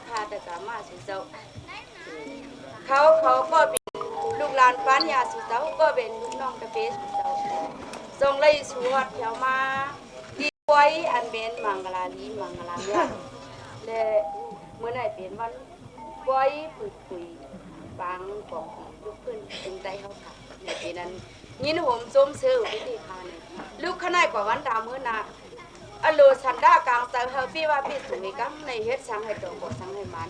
คาตะกามาสุเจ้าเขาก็เป็นลูกหลานป้านยาสุเจ้าก็เป็นลูกน้องตะเปสุเจ้าทรงเลยสวดแถวมาดีไว้อันเป็นมังกลาลีมังกลาเนี่ยและเมื่อไหร่เป็นวันไว้ปุยปุยบางกองลุกขึ้นตึงใจเขาค่ะในปีนั้นยินผมส้มเสือวิธีคาเนี่ยลูกขนาดกว่าวันดาวเมื่อนาอโลสันดากลางเตอเฮาพี่ว่าพี่สุยกังในเฮ็ดสังให้ตรงบ่สังให้มัน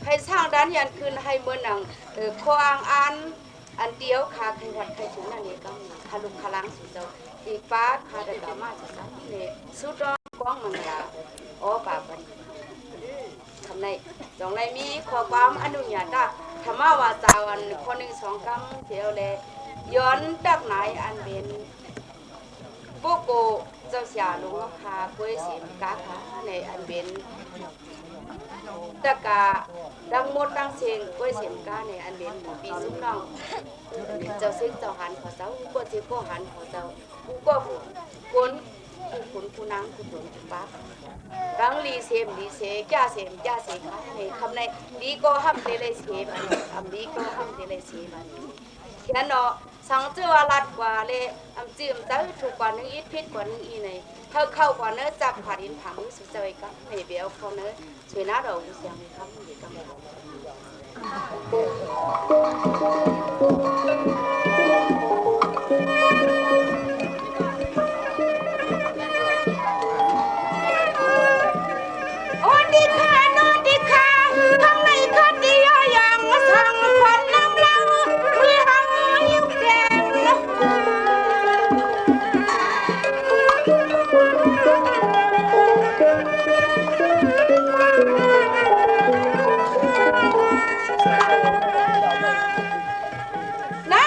ให้สร้างด้านยันคืนให้เมื่อนังคออ่างอันเดียวคาใครวัดใครถึงนั่นนี่กังทะลุขลังสุเจ้าอีกป้าคาดกามาสุสังเนี่ยสุดร้องกองมันลาอ๋อป่าบันทำในจองไรมีขอความอนุญาตธรรมวาจาวันคนหนึ่งสองกังเที่ยวเลยย้อนดักไหนอันเป็นพวกโกเจ้าเสียลุงคาคุยเสียงกาค่ะในอันเป็นตะกาดังหมดดังเสียงคุยเสียงกาในอันเป็นปีสุนน้องเจ้าซึ่งเจ้าหันขอเจ้าก็จะก็หันขอเจ้าก็คนผู้นางผู้หลวงผู้ป้ารังลีเสียมลีเสจ้าเสียมจ้าเสียค่ะในคำในลีก็ห้ามเตเลยเสียมันคำลีก็ห้ามเตเลยเสียมันแค่นั้นสังเจอว่าลัดกว่าเลยจืมจะถูกกว่านึงอีพิษกว่านึงอีไหนเธอเข้ากว่าเนื้อจับผ่าดินผังสุดใจก็ไม่เบี้ยวเขาเนื้อสวยน่าเราเสียงครับเด็กก็โอ้ดีค่ะโน่ดีค่ะทางในคันดีอย่างสั่งควันน้ำลังมีหางยิ้มแย้มน้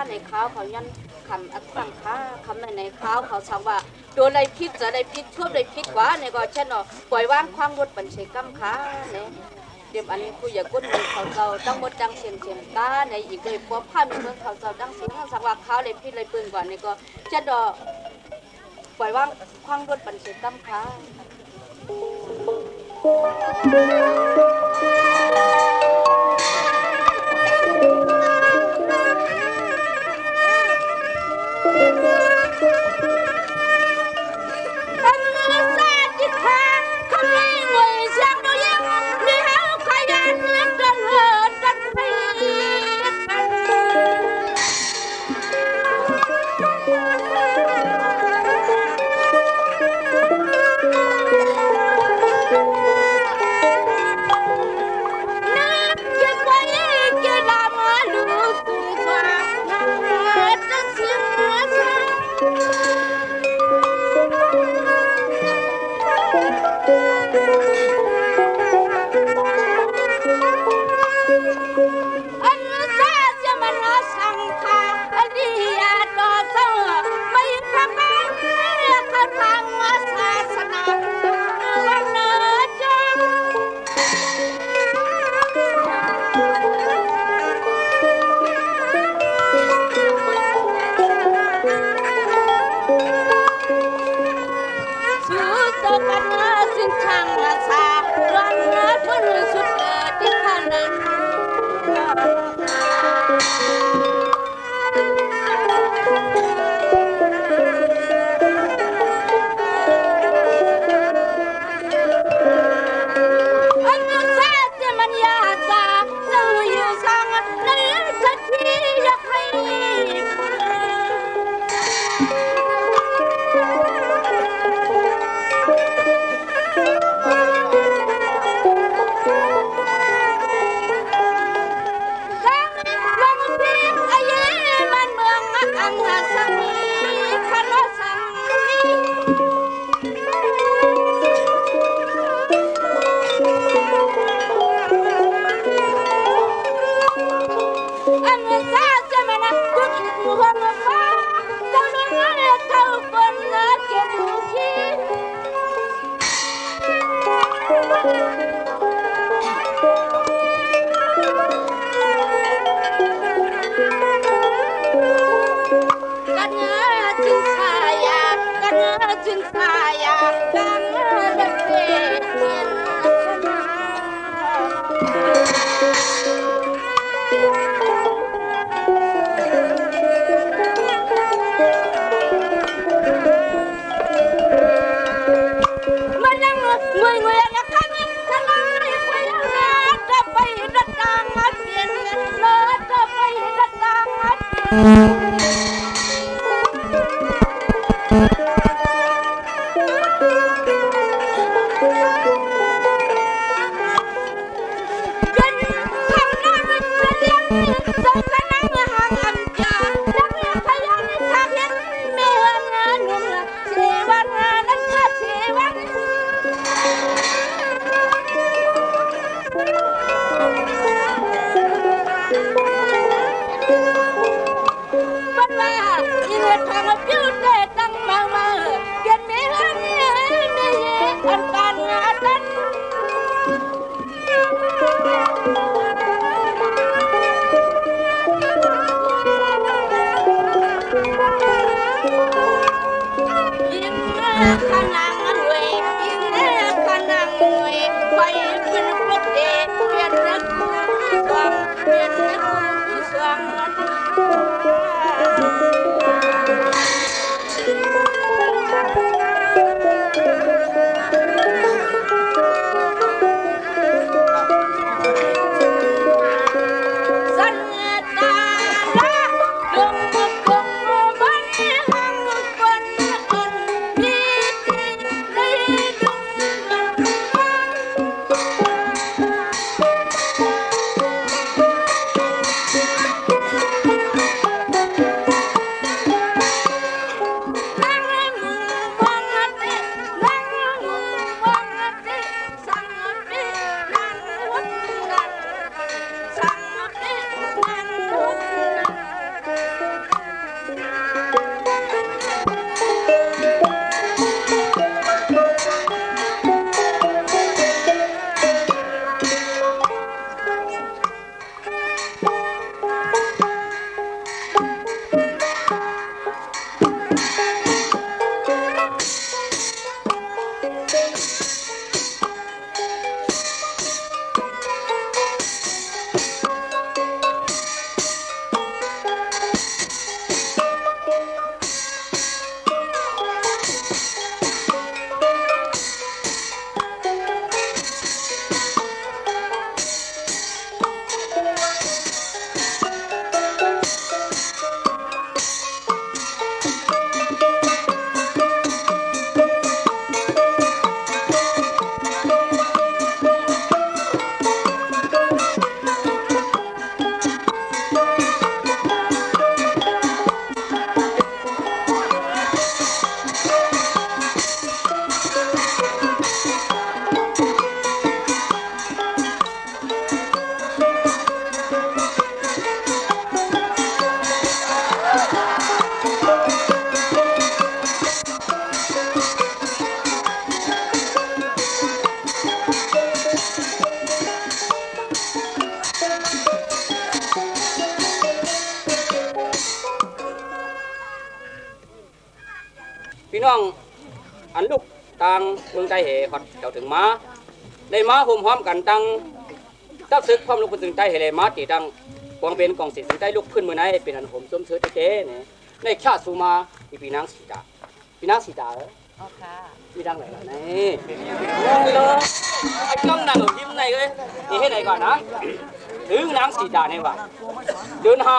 ในข้าวเขายันคำอัดฟังค้าคำในข้าวเขาสั่งว่าโดนอะไรพิษจะได้พิษชั่วได้พิษกว่าในก็เช่นเนาะปล่อยว่างความรถบัญชีกำค้าเนี่ยเดี๋ยวอันคุยอย่ากุ้นมือเขาเจ้าตั้งหมดดังเสียงตาในอีกเลยพวกผ้ามีเมืองเขาเจ้าดังเสียงสั่งว่าข้าวเลยพิษเลยปืนก่อนในก็เช่นเนาะปล่อยว่างความรถบัญชีกำค้า น้องอันลูกต่างเมืองใจเหฮอดเจ้าถึงมาได้มาห่มพร้อมกันตั้งตักซึกพร้อมลูกพื้นถึงใจเหเลยมาตีดังกองเป็นกองสิถึงใจลูกพื้นเมื่อไหนเป็นอันห่มส้มเชื้อเจ๊เนี่ยในชาสูมาอีปีนางสีดาปีนางสีดาอ๋อค่ะมีดังไหนล่ะนี่งงเลยไอ้จ้องนางยิ้มไหนเลยนี่ให้ไหนก่อนนะถึงนางสีดาเนี่ยว่ะเดือนห้า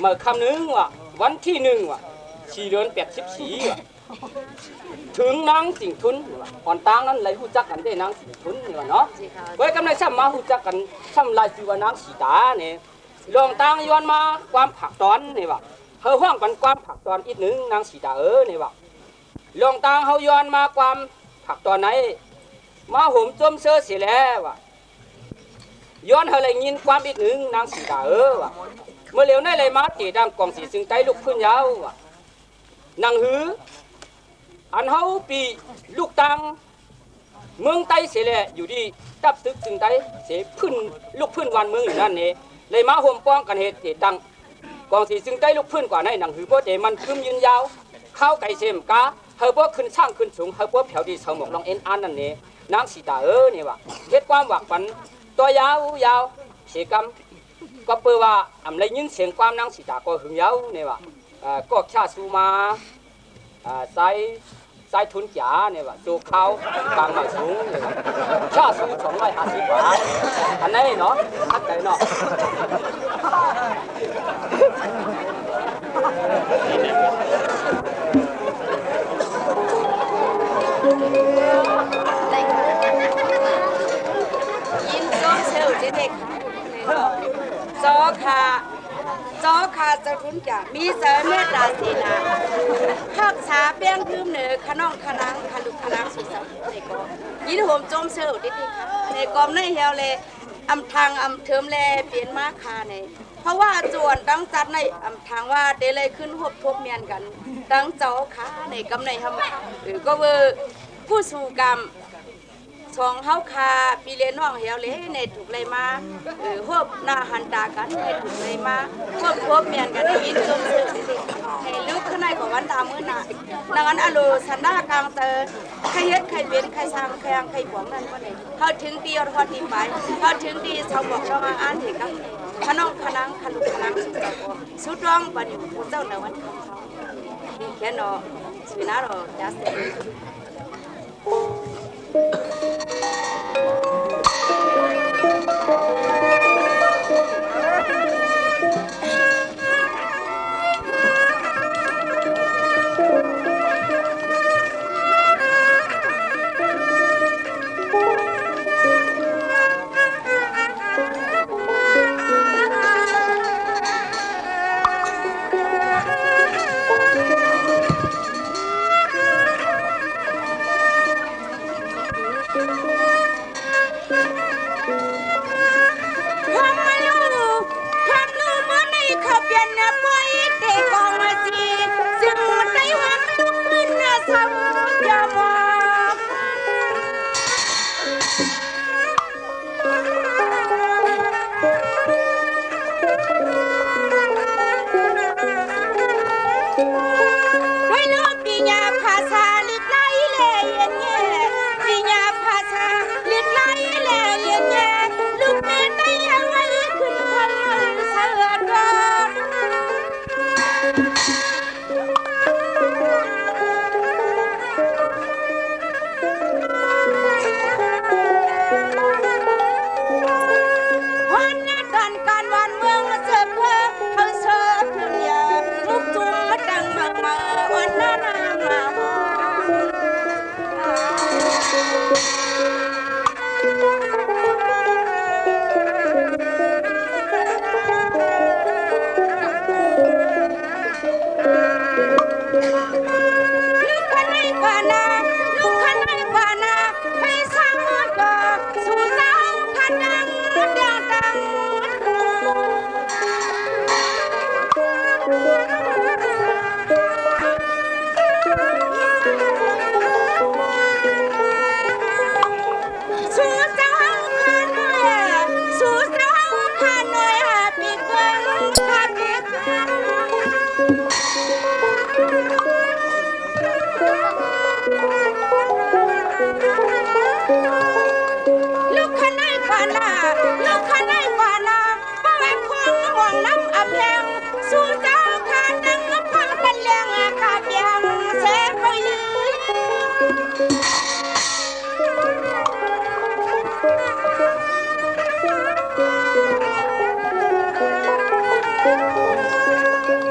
เมื่อคำนึงว่ะวันที่หนึ่งว่ะ4 เดือน84ว่ะถึงนางสิงทุนอ่อนตางนั้นเลยหูจักกันได้นางสิงทุนนี่ว่ะเนาะไว้กำลังซ้ำมาหูจักกันซ้ำลายชื่อว่านางสีดาเนี่ยลองตางย้อนมาความผักตอนนี่ว่ะเฮาห้องกันความผักตอนอีกหนึ่งนางสีดานี่ว่ะลองตางเฮาย้อนมาความผักตอนไหนมาห่มจมเสื้อเสียแล้วว่ะย้อนเฮาเลยยินความอีกหนึ่งนางสีดาว่ะเมื่อเร็วในเลยมาตีดังกองสีซึ่งใจลูกพื้นยาวว่ะนางหืออันเฮาปีลูกตังเมืองไต้เสียแหละอยู่ดีตับตึกจึงไต้เสียพื้นลูกพื้นวันเมืองอยู่นั่นนี่เลยมาห่มป้องกันเหตุดังกองสีจึงไต้ลูกพื้นกว่าในนางหือเพราะแต่มันคืมยืนยาวข้าวไก่เสมกาเฮาบ่ขึ้นช่างขึ้นสูงเฮาบ่แผ่วดีเสาหมกลองเอ็นอันนั่นนี่นางสีตานี่ว่ะเฮ็ดความหวักปันตัวยาวยาวเสียกำก็เปิดว่าอำเลยยินเสียงความนางสีตาก็หึงยาวนี่ว่ะก็ชาสูมาใส่ทุนจ๋าเนี่ยว่าจูเขาบางมาสูงเนี่ยชาสู250 บาทอันนี้เนาะทัดใจเนาะยินส้มเซลเด็กจอขาจะทุนจ่ามีเสเมตตาสีนาหักษาเปี้ยงคืมเหนือขนองขนังขลุกขนังสุดสับในกอยินโหมจมเซลเด็กในกอมในเฮวเลยอำทางอำเทิมแลเปลี่ยนมาคาในเพราะว่าจวนตั้งจัดในอำทางว่าเดเลยขึ้นหบทบเมียนกันตั้งเจ้าขาในกำในทำหรือก็เวอผู้สู่กรรมสองเฮาคาปีเลน้องเฮวเลในถูกเลยมาหบหน้าหันตากันในถูกเลยมาหบทบเมียนกันยินจมเสือให้ลึกข้างในของวันตามือหนาดังนั้นอโลสันดากลางเตอใครเฮ็ดใครเป็นใครสร้างใครอังใครหวงนั่นก็เลยเขาถึงตีเอาทอดทีไปเขาถึงตีชาวบอกชาวอ่านเห็นกันขนมขนังขลุกขนังสุดเจ้าสุดร้องบัดนี้ผู้เจ้าในวันคำเขาแค่นอสุนัขจัสเ ข้าได้กว่าน้ำเพราะว่าคนห่วงน้ำอับแรงสู้เจ้าข้าดังน้ำพังกันแรงข้าเบียงเสกไปยืน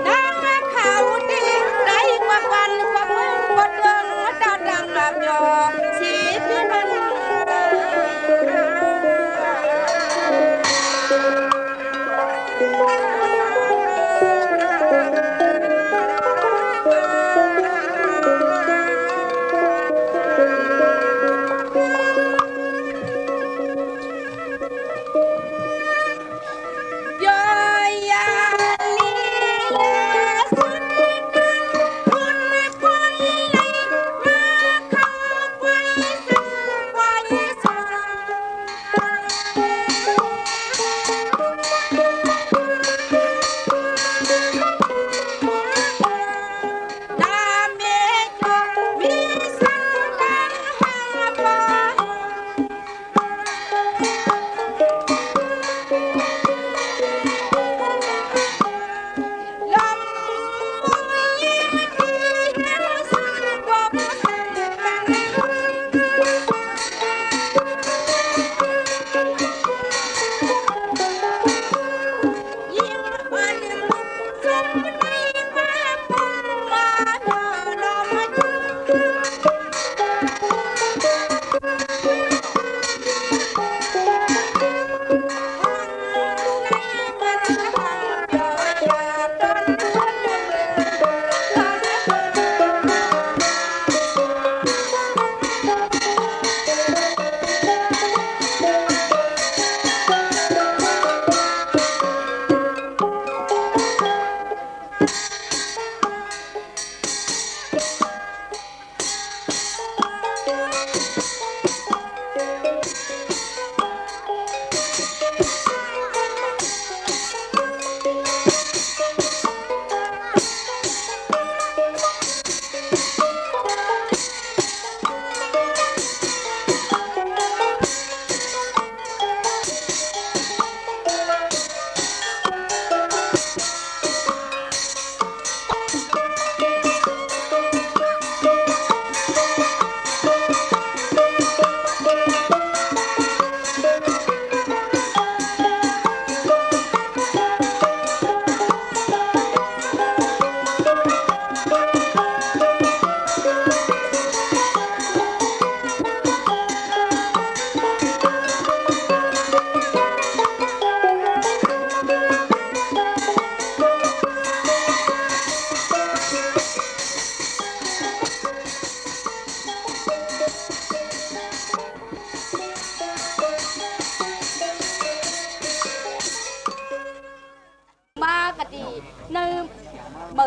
นางข่าวดีได้กว่ากันกว่ามึงกว่าเดิมดาวดังแบบยอสีที่มัน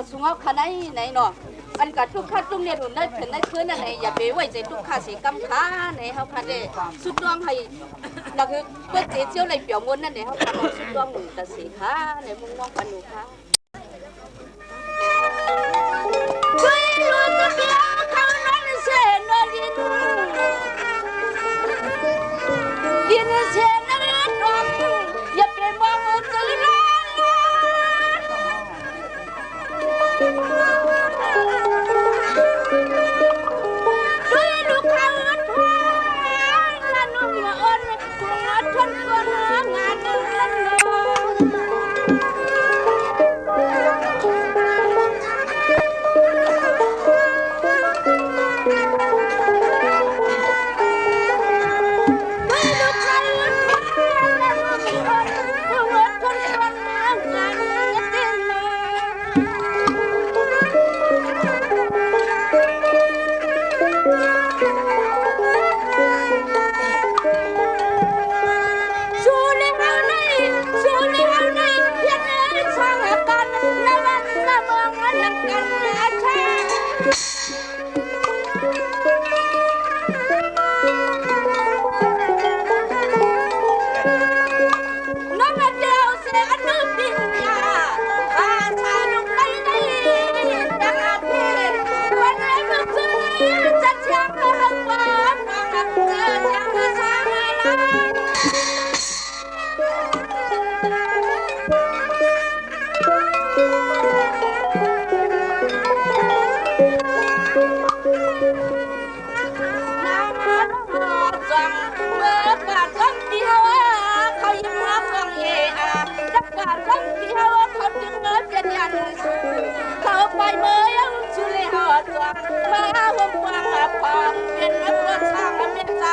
บสูงขนาดไหนเนาะอันกับทุกข้าตุ้งเนี่ยหุ่นได้ถึงได้คืนนั่นไหนอย่าไปไว้ใจทุกข้าสีกำค้าไหนเขาคันเดสุดดวงให้เราคือเพื่อเจียวในเปี่ยวมวนนั่นไหนเขาคันสุดดวงหนึ่งแต่สีค้าในมุงน้องปนุค้าช่วยรู้จะเปี่ยวเขานั้นเสียนดินดินเสียนนั้นดวงอย่าไปมองอุจจาระด้วยลูกค้าทองละนุ่มอ่อนตัวทนตัวงานนั่น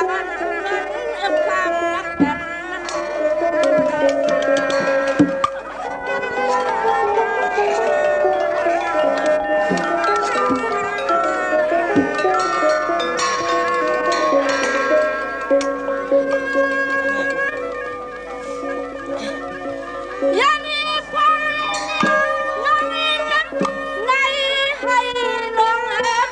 กันความรักกันยันมีความน้องมีนักในให้ลงเล็บ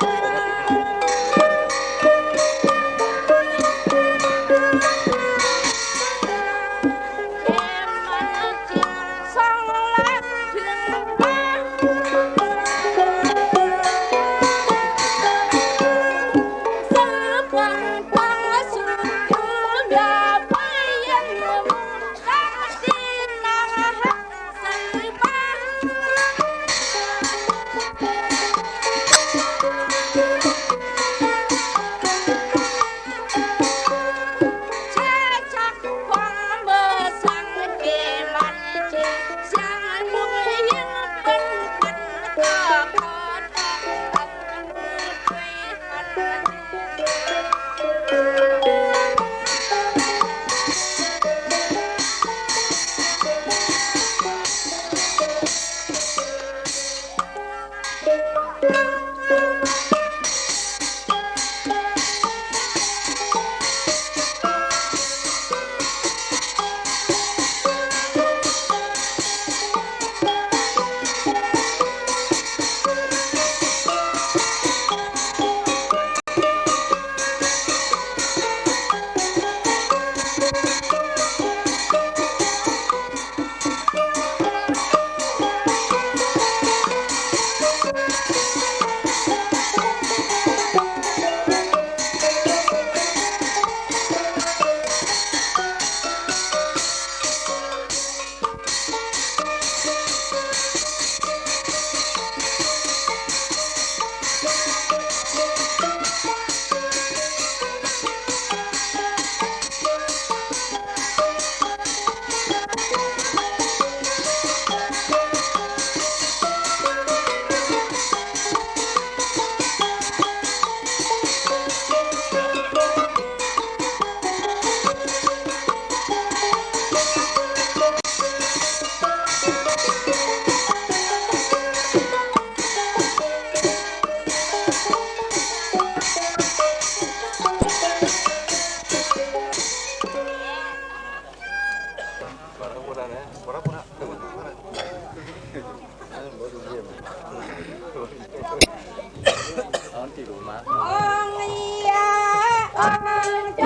องเอียอง